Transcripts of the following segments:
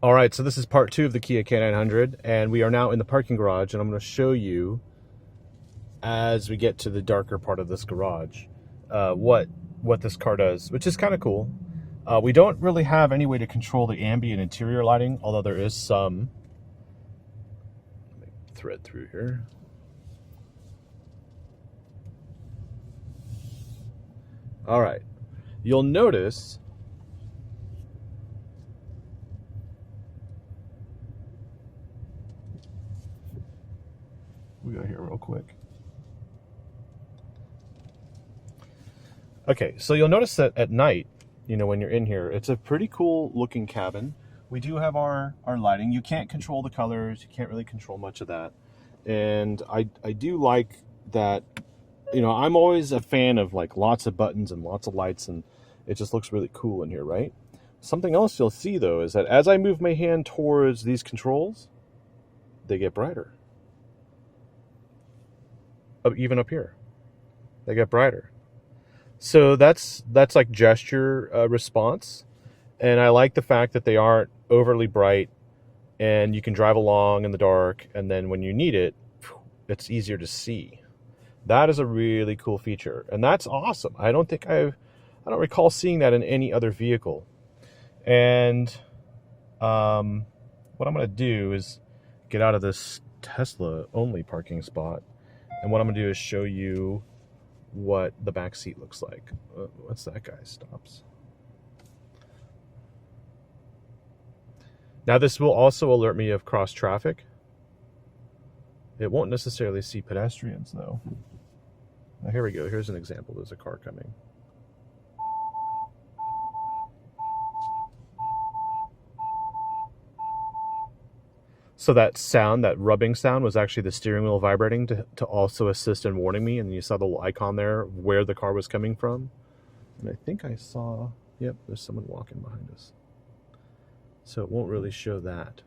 All right, so this is part 2 of the Kia K900, and we are now in the parking garage, and I'm going to show you, as we get to the darker part of this garage, what this car does, which is kind of cool. We don't really have any way to control the ambient interior lighting, although there is some. Let me thread through here. All right, you'll notice we go here real quick. Okay, so you'll notice that at night, when you're in here, it's a pretty cool looking cabin. We do have our lighting. You can't control the colors. You can't really control much of that. And I do like that, I'm always a fan of like lots of buttons and lots of lights, and it just looks really cool in here, right? Something else you'll see though is that as I move my hand towards these controls, they get brighter. Even up here, they get brighter. So that's like gesture response, and I like the fact that they aren't overly bright, and you can drive along in the dark, and then when you need it, it's easier to see. That is a really cool feature, and that's awesome. I don't recall seeing that in any other vehicle. And what I'm going to do is get out of this Tesla only parking spot, and what I'm going to do is show you what the back seat looks like. What's that guy stops? Now this will also alert me of cross traffic. It won't necessarily see pedestrians though. Now here we go. Here's an example. There's a car coming. So that sound, that rubbing sound, was actually the steering wheel vibrating to also assist in warning me. And you saw the little icon there where the car was coming from. And I think I saw, yep, there's someone walking behind us. So it won't really show that.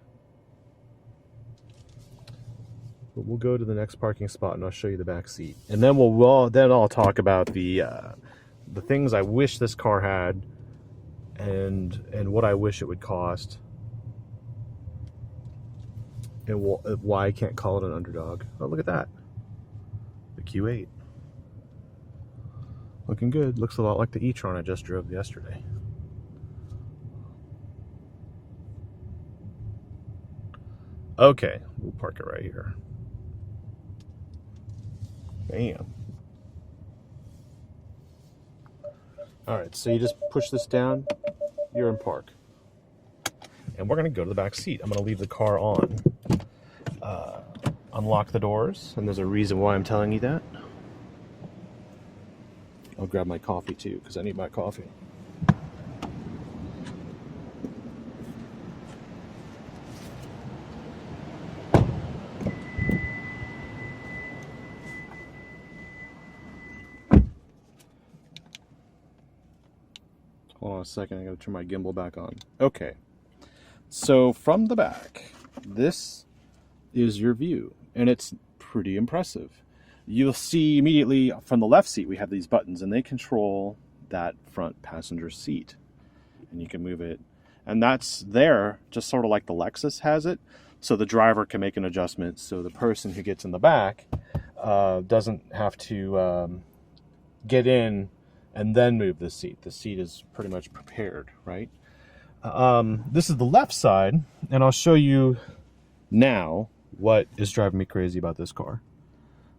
But we'll go to the next parking spot and I'll show you the back seat. And then I'll talk about the things I wish this car had and what I wish it would cost. And why I can't call it an underdog. Oh, look at that. The Q8. Looking good. Looks a lot like the e-tron I just drove yesterday. Okay, we'll park it right here. Bam. Alright, so you just push this down, you're in park. And we're going to go to the back seat. I'm going to leave the car on. Unlock the doors, and there's a reason why I'm telling you that. I'll grab my coffee too, because I need my coffee. Hold on a second, I gotta turn my gimbal back on. Okay, so from the back, this is your view, and it's pretty impressive. You'll see immediately from the left seat we have these buttons, and they control that front passenger seat, and you can move it, and that's there just sort of like the Lexus has it, so the driver can make an adjustment so the person who gets in the back doesn't have to get in and then move the seat. The seat is pretty much prepared, right? This is the left side, and I'll show you now what is driving me crazy about this car.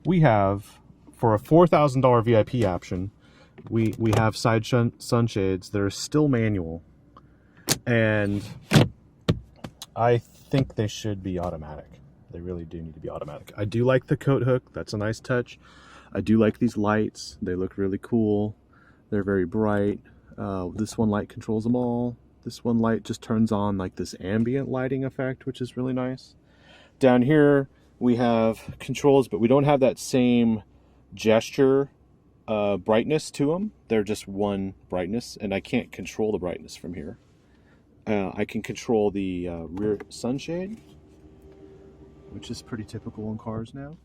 We have, for a $4,000 VIP option, we have side sunshades that are still manual, and I think they should be automatic. They really do need to be automatic. I do like the coat hook. That's a nice touch. I do like these lights. They look really cool. They're very bright. This one light controls them all. This one light just turns on like this ambient lighting effect, which is really nice. Down here we have controls, but we don't have that same gesture brightness to them. They're just one brightness, and I can't control the brightness from here. I can control the rear sunshade, which is pretty typical in cars now.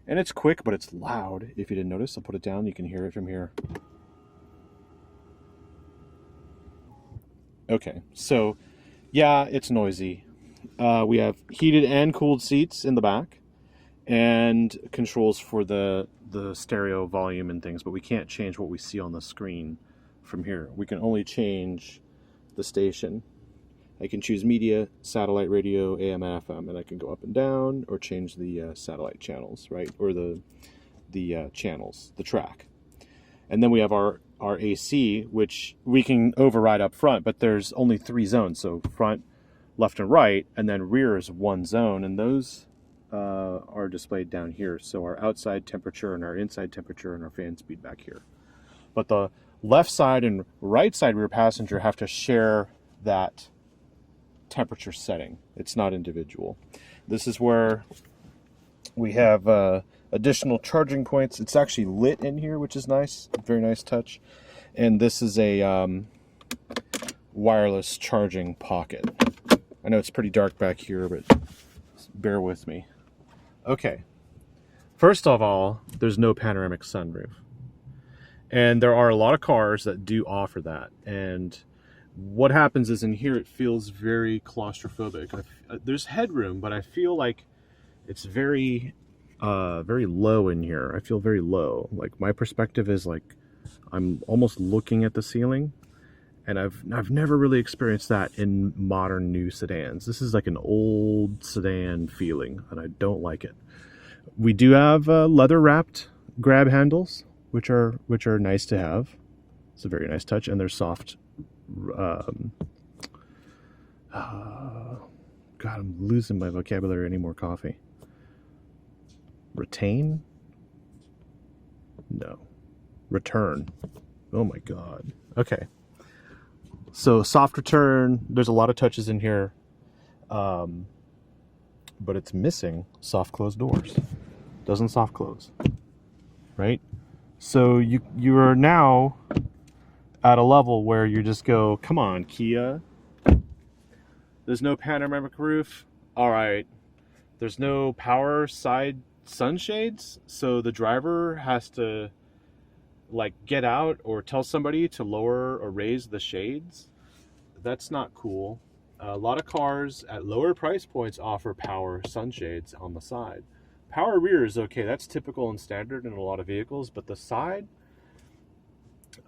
And it's quick, but it's loud. If you didn't notice, I'll put it down. You can hear it from here. Okay, so Yeah, it's noisy. We have heated and cooled seats in the back, and controls for the stereo volume and things, but we can't change what we see on the screen from here. We can only change the station. I can choose media, satellite radio, AM and FM, and I can go up and down or change the satellite channels, right? Or the channels, the track. And then we have our AC, which we can override up front, but there's only 3 zones. So front, left, and right, and then rear is 1 zone, and those are displayed down here. So our outside temperature and our inside temperature and our fan speed back here. But the left side and right side rear passenger have to share that temperature setting. It's not individual. This is where we have additional charging points. It's actually lit in here, which is nice. Very nice touch. And this is a wireless charging pocket. I know it's pretty dark back here, but bear with me. Okay. First of all, there's no panoramic sunroof. And there are a lot of cars that do offer that. And what happens is in here it feels very claustrophobic. There's headroom, but I feel like it's very low in here. I feel very low. Like my perspective is like I'm almost looking at the ceiling, and I've never really experienced that in modern new sedans. This is like an old sedan feeling, and I don't like it. We do have leather wrapped grab handles, which are nice to have. It's a very nice touch, and they're soft. God, I'm losing my vocabulary. Any more coffee? Retain? No. Return. Oh my God. Okay. So soft return. There's a lot of touches in here, but it's missing soft close doors. Doesn't soft close, right? So you are now at a level where you just go, come on, Kia. There's no panoramic roof. All right. There's no power side sunshades, so the driver has to like get out or tell somebody to lower or raise the shades. That's not cool. A lot of cars at lower price points offer power sunshades on the side. Power rear is okay. That's typical and standard in a lot of vehicles, but the side,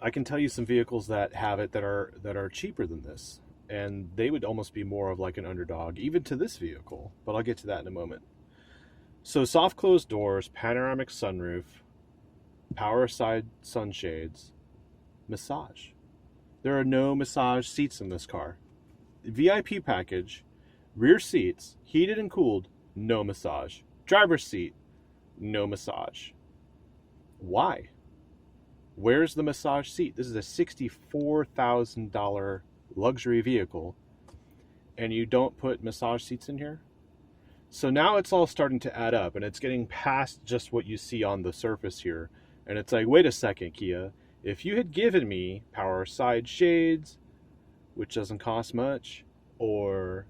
I can tell you some vehicles that have it that are cheaper than this, and they would almost be more of like an underdog even to this vehicle, but I'll get to that in a moment. So soft closed doors, panoramic sunroof, power side sunshades, massage. There are no massage seats in this car. VIP package, rear seats, heated and cooled, no massage. Driver's seat, no massage. Why? Where's the massage seat? This is a $64,000 luxury vehicle, and you don't put massage seats in here? So now it's all starting to add up, and it's getting past just what you see on the surface here. And it's like, wait a second, Kia. If you had given me power side shades, which doesn't cost much, or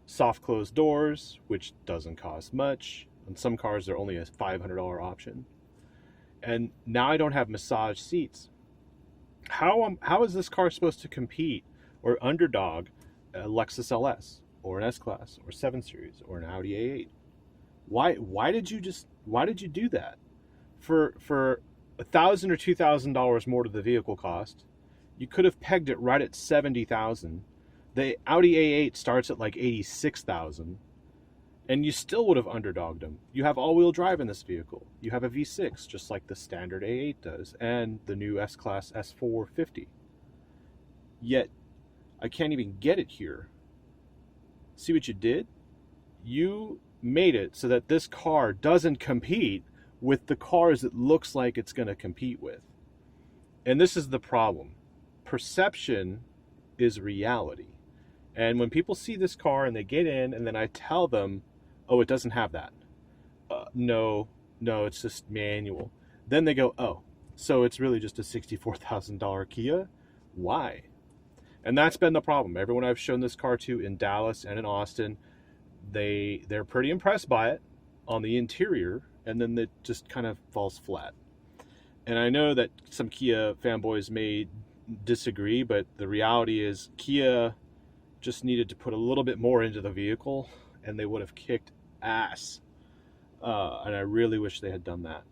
soft closed doors, which doesn't cost much, on some cars they're only a $500 option, and now I don't have massage seats, how is this car supposed to compete or underdog a Lexus LS or an S-Class or 7 Series or an Audi A8? Why did you do that? For $1,000 or $2,000 more to the vehicle cost, you could have pegged it right at $70,000. The Audi A8 starts at like $86,000, and you still would have underdogged them. You have all-wheel drive in this vehicle. You have a V6, just like the standard A8 does, and the new S-Class S450. Yet, I can't even get it here. See what you did? You made it so that this car doesn't compete with the cars it looks like it's going to compete with. And this is the problem. Perception is reality. And when people see this car and they get in, and then I tell them, oh, it doesn't have that. No, it's just manual. Then they go, oh, so it's really just a $64,000 Kia? Why? And that's been the problem. Everyone I've shown this car to in Dallas and in Austin, they're pretty impressed by it on the interior, and then it just kind of falls flat. And I know that some Kia fanboys may disagree, but the reality is Kia just needed to put a little bit more into the vehicle, and they would have kicked ass. And I really wish they had done that.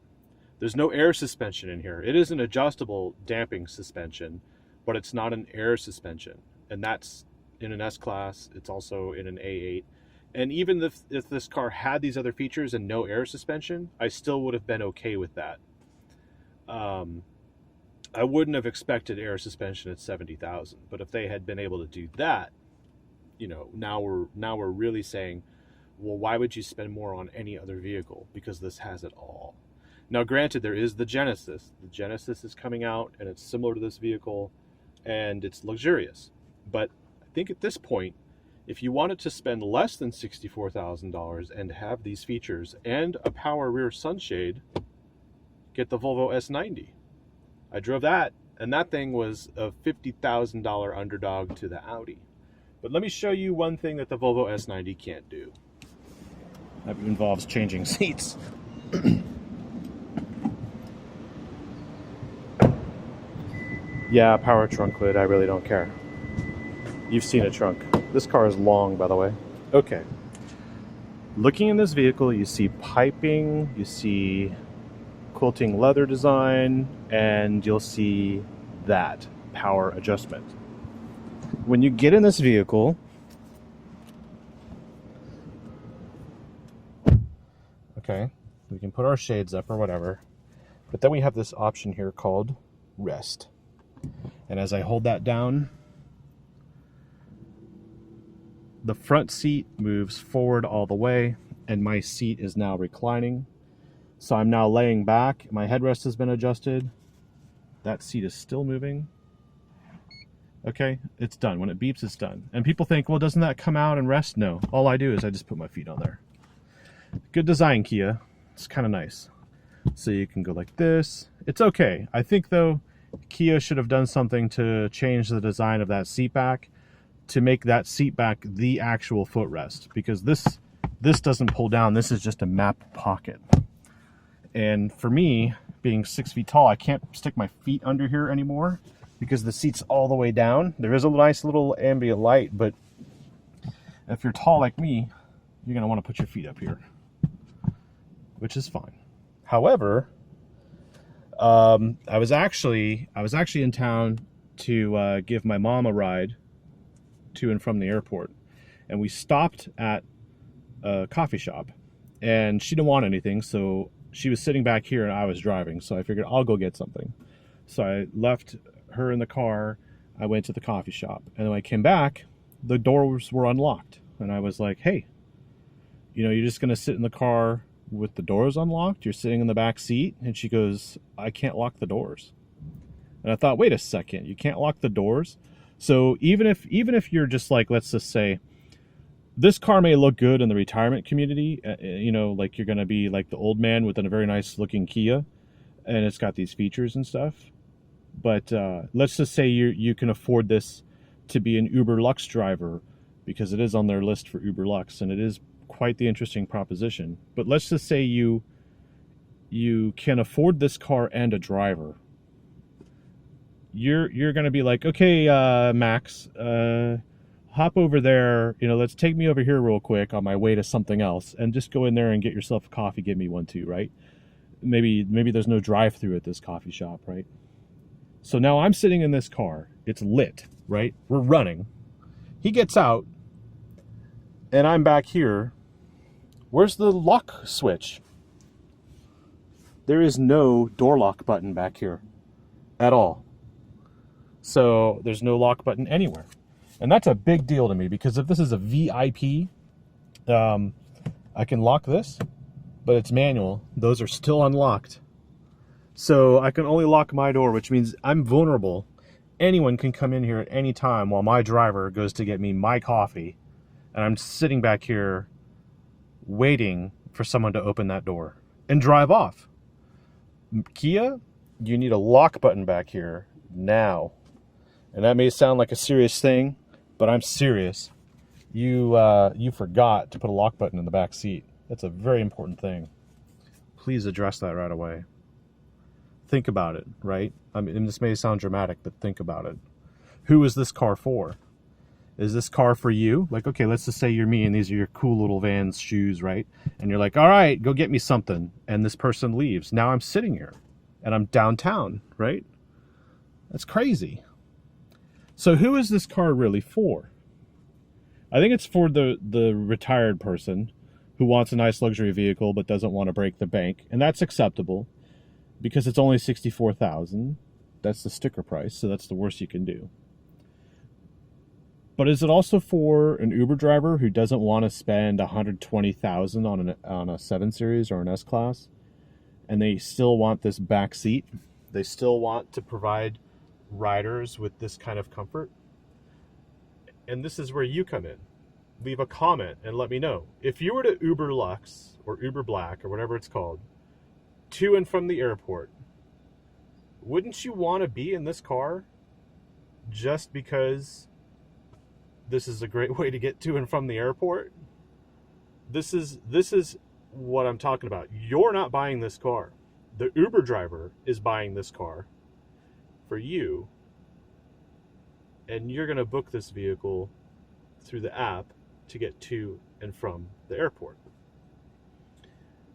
There's no air suspension in here. It is an adjustable damping suspension, but it's not an air suspension. And that's in an S-Class. It's also in an A8. And even if this car had these other features and no air suspension, I still would have been okay with that. I wouldn't have expected air suspension at 70,000, but if they had been able to do that, you know, now we're really saying, well, why would you spend more on any other vehicle? Because this has it all. Now, granted, there is the Genesis. The Genesis is coming out, and it's similar to this vehicle, and it's luxurious. But I think at this point, if you wanted to spend less than $64,000 and have these features and a power rear sunshade, get the Volvo S90. I drove that, and that thing was a $50,000 underdog to the Audi. But let me show you one thing that the Volvo S90 can't do. That involves changing seats. Yeah, power trunk lid, I really don't care. You've seen a trunk. This car is long, by the way. Okay. Looking in this vehicle, you see piping, you see quilting leather design, and you'll see that power adjustment. When you get in this vehicle, okay, we can put our shades up or whatever, but then we have this option here called rest. And as I hold that down, the front seat moves forward all the way, and my seat is now reclining. So I'm now laying back. My headrest has been adjusted. That seat is still moving. Okay, it's done. When it beeps, it's done. And people think, well, doesn't that come out and rest? No. All I do is I just put my feet on there. Good design, Kia. It's kind of nice. So you can go like this. It's okay. I think, though, Kia should have done something to change the design of that seat back to make that seat back the actual footrest, because this doesn't pull down. This is just a map pocket. And for me, being 6 feet tall, I can't stick my feet under here anymore because the seat's all the way down. There is a nice little ambient light, but if you're tall like me, you're going to want to put your feet up here, which is fine. However, I was actually in town to give my mom a ride to and from the airport, and we stopped at a coffee shop, and she didn't want anything, so she was sitting back here and I was driving, so I figured I'll go get something. So I left her in the car, I went to the coffee shop, and when I came back, the doors were unlocked, and I was like, hey, you know, you're just gonna sit in the car with the doors unlocked? You're sitting in the back seat? And she goes, I can't lock the doors. And I thought, wait a second, you can't lock the doors? So even if you're just like, let's just say, this car may look good in the retirement community, you know, like you're going to be like the old man with a very nice looking Kia, and it's got these features and stuff. But let's just say you can afford this to be an Uber Lux driver, because it is on their list for Uber Lux, and it is quite the interesting proposition. But let's just say you can afford this car and a driver. You're going to be like, okay, Max, hop over there, you know, let's take me over here real quick on my way to something else, and just go in there and get yourself a coffee, give me one too, right? Maybe there's no drive-through at this coffee shop, right? So now I'm sitting in this car, it's lit, right? We're running. He gets out, and I'm back here. Where's the lock switch? There is no door lock button back here at all. So there's no lock button anywhere. And that's a big deal to me, because if this is a VIP, I can lock this, but it's manual. Those are still unlocked. So I can only lock my door, which means I'm vulnerable. Anyone can come in here at any time while my driver goes to get me my coffee, and I'm sitting back here waiting for someone to open that door and drive off. Kia, you need a lock button back here now. And that may sound like a serious thing, but I'm serious. You forgot to put a lock button in the back seat. That's a very important thing. Please address that right away. Think about it, right? I mean, this may sound dramatic, but think about it. Who is this car for? Is this car for you? Like, okay, let's just say you're me and these are your cool little Vans shoes, right? And you're like, all right, go get me something. And this person leaves. Now I'm sitting here and I'm downtown, right? That's crazy. So who is this car really for? I think it's for the retired person who wants a nice luxury vehicle but doesn't want to break the bank. And that's acceptable because it's only $64,000. That's the sticker price, so that's the worst you can do. But is it also for an Uber driver who doesn't want to spend $120,000 on a 7 Series or an S-Class, and they still want this back seat? They still want to provide riders with this kind of comfort? And this is where you come in. Leave a comment and let me know. If you were to Uber Lux or Uber Black or whatever it's called, to and from the airport, wouldn't you want to be in this car just because this is a great way to get to and from the airport? This is what I'm talking about. You're not buying this car. The Uber driver is buying this car for you, and you're going to book this vehicle through the app to get to and from the airport.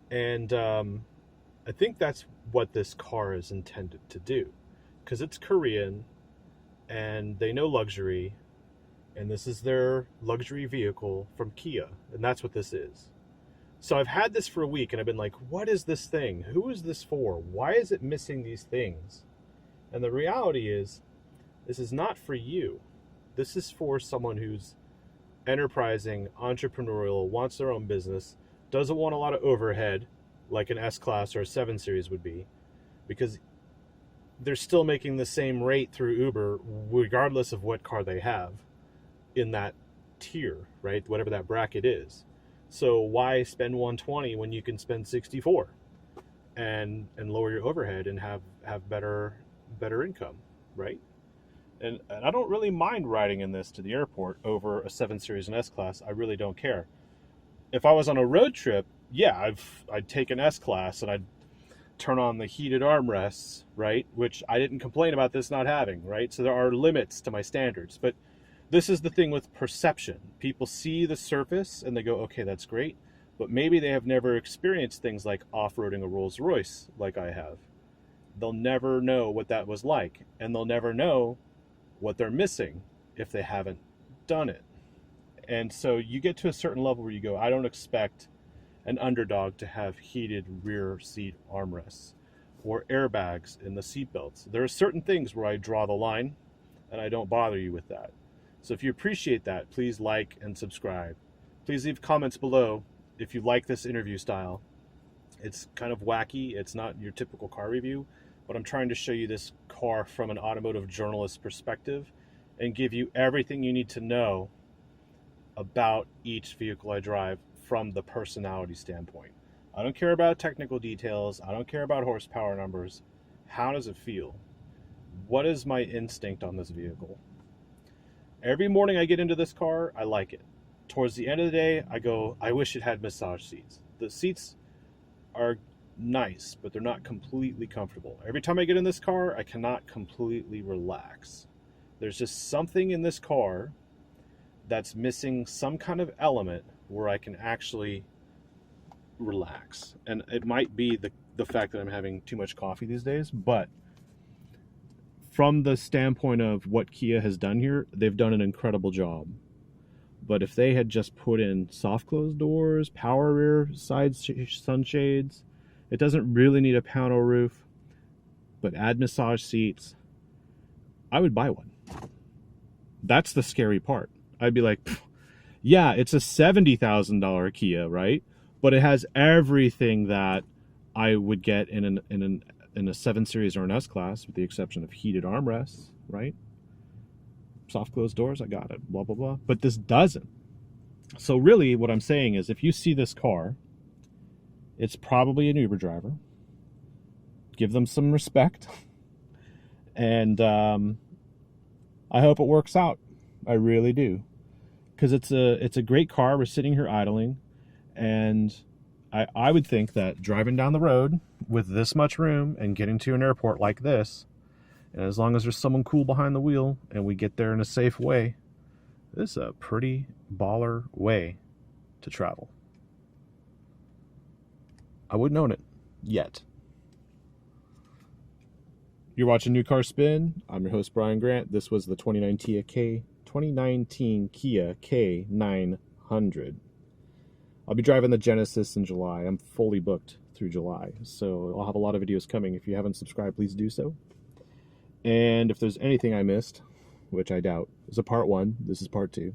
And I think that's what this car is intended to do, because it's Korean and they know luxury, and this is their luxury vehicle from Kia, and that's what this is. So I've had this for a week and I've been like, what is this thing? Who is this for? Why is it missing these things? And the reality is, this is not for you. This is for someone who's enterprising, entrepreneurial, wants their own business, doesn't want a lot of overhead like an S-Class or a 7 Series would be, because they're still making the same rate through Uber regardless of what car they have in that tier, right? Whatever that bracket is. So why spend 120 when you can spend 64 and lower your overhead and have better income, right? And I don't really mind riding in this to the airport over a 7 Series and S-Class. I really don't care. If I was on a road trip, yeah, I'd take an S-Class and I'd turn on the heated armrests, right? Which I didn't complain about this not having, right? So there are limits to my standards. But this is the thing with perception. People see the surface and they go, okay, that's great. But maybe they have never experienced things like off-roading a Rolls Royce like I have. They'll never know what that was like. And they'll never know what they're missing if they haven't done it. And so you get to a certain level where you go, I don't expect an underdog to have heated rear seat armrests or airbags in the seat belts. There are certain things where I draw the line and I don't bother you with that. So if you appreciate that, please like and subscribe. Please leave comments below if you like this interview style. It's kind of wacky. It's not your typical car review, but I'm trying to show you this car from an automotive journalist perspective and give you everything you need to know about each vehicle I drive from the personality standpoint. I don't care about technical details. I don't care about horsepower numbers. How does it feel? What is my instinct on this vehicle? Every morning I get into this car, I like it. Towards the end of the day, I go, I wish it had massage seats. The seats are nice, but they're not completely comfortable. Every time I get in this car, I cannot completely relax. There's just something in this car that's missing some kind of element where I can actually relax. And it might be the fact that I'm having too much coffee these days, but from the standpoint of what Kia has done here, they've done an incredible job. But if they had just put in soft closed doors, power rear side sunshades, it doesn't really need a panel roof, but add massage seats, I would buy one. That's the scary part. I'd be like, yeah, it's a $70,000 Kia, right? But it has everything that I would get in a 7 Series or an S-Class, with the exception of heated armrests, right? Soft closed doors, I got it, blah, blah, blah. But this doesn't. So really what I'm saying is, if you see this car, it's probably an Uber driver. Give them some respect. And I hope it works out. I really do. Because it's a great car. We're sitting here idling. And I would think that driving down the road with this much room and getting to an airport like this, and as long as there's someone cool behind the wheel and we get there in a safe way, This is a pretty baller way to travel. I wouldn't own it yet. You're watching New Car Spin. I'm your host, Brian Grant. This was the 2019 Kia K900. I'll be driving the Genesis in July. I'm fully booked through July, so I'll have a lot of videos coming. If you haven't subscribed, please do so. And if there's anything I missed, which I doubt, is a part 1. This is part 2.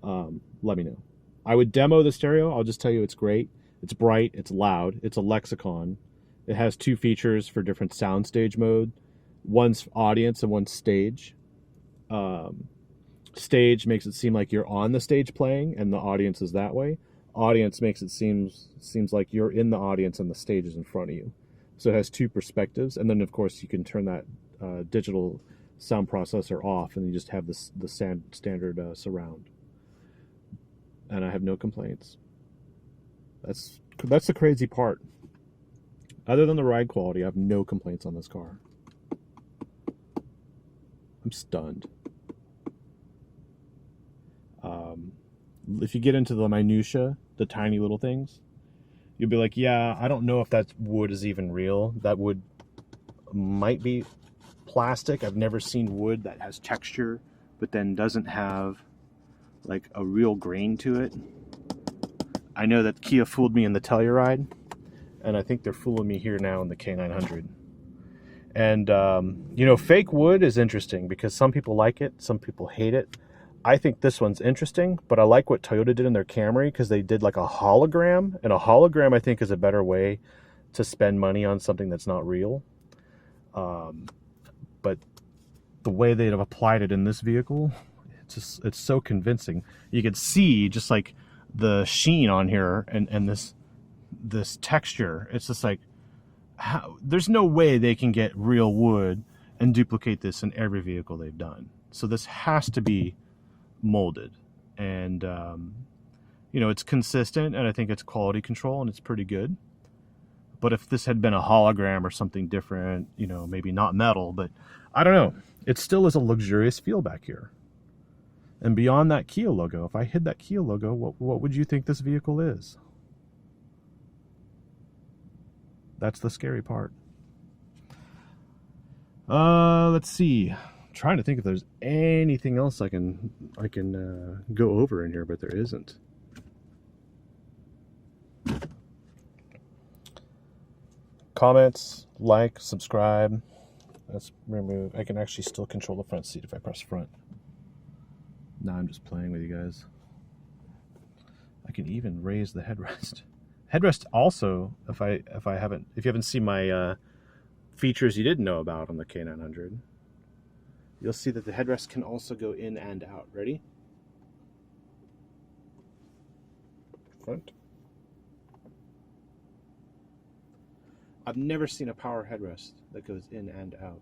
Let me know. I would demo the stereo. I'll just tell you it's great. It's bright. It's loud. It's a lexicon. It has 2 features for different soundstage mode. One's audience and one's stage. Stage makes it seem like you're on the stage playing, and the audience is that way. Audience makes it seems like you're in the audience and the stage is in front of you. So it has 2 perspectives, and then of course you can turn that digital sound processor off, and you just have the standard surround. And I have no complaints. That's the crazy part. Other than the ride quality, I have no complaints on this car. I'm stunned. If you get into the minutia, the tiny little things, you'll be like, yeah, I don't know if that wood is even real. That wood might be plastic. I've never seen wood that has texture, but then doesn't have like a real grain to it. I know that Kia fooled me in the Telluride, and I think they're fooling me here now in the K900. And, you know, fake wood is interesting because some people like it, some people hate it. I think this one's interesting, but I like what Toyota did in their Camry because they did like a hologram, and a hologram I think is a better way to spend money on something that's not real. But the way they have applied it in this vehicle, it's so convincing. You could see just like the sheen on here and this texture. It's just like, there's no way they can get real wood and duplicate this in every vehicle they've done. So this has to be molded, and you know, it's consistent, and I think it's quality control, and it's pretty good. But if this had been a hologram or something different, you know, maybe not metal, but I don't know, it still is a luxurious feel back here. And beyond that Kia logo, if I hid that Kia logo, what would you think this vehicle is? That's the scary part. Let's see. I'm trying to think if there's anything else I can go over in here, but there isn't. Comments, like, subscribe. Let's remove. I can actually still control the front seat if I press front. Now I'm just playing with you guys. I can even raise the headrest. Headrest also, if you haven't seen my features you didn't know about on the K900, you'll see that the headrest can also go in and out. Ready? Front. I've never seen a power headrest that goes in and out.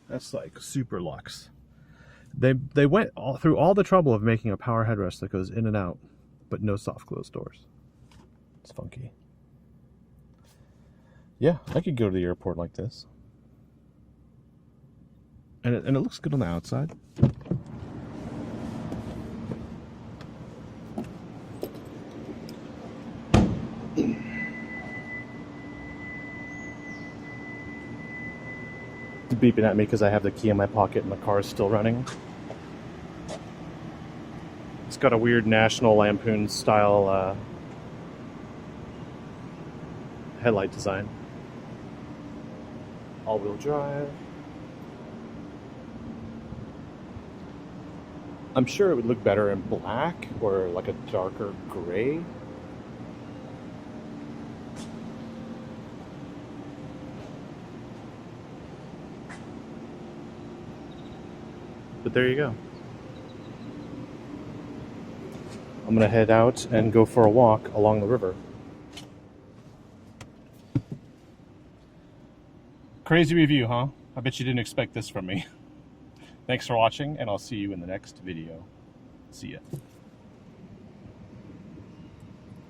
That's like super luxe. They went through all the trouble of making a power headrest that goes in and out, but no soft close doors. It's funky. Yeah, I could go to the airport like this. And it looks good on the outside. It's beeping at me because I have the key in my pocket and the car is still running. It's got a weird National Lampoon style headlight design. All-wheel drive. I'm sure it would look better in black or like a darker gray. But there you go. I'm gonna head out and go for a walk along the river. Crazy review, huh? I bet you didn't expect this from me. Thanks for watching, and I'll see you in the next video. See ya.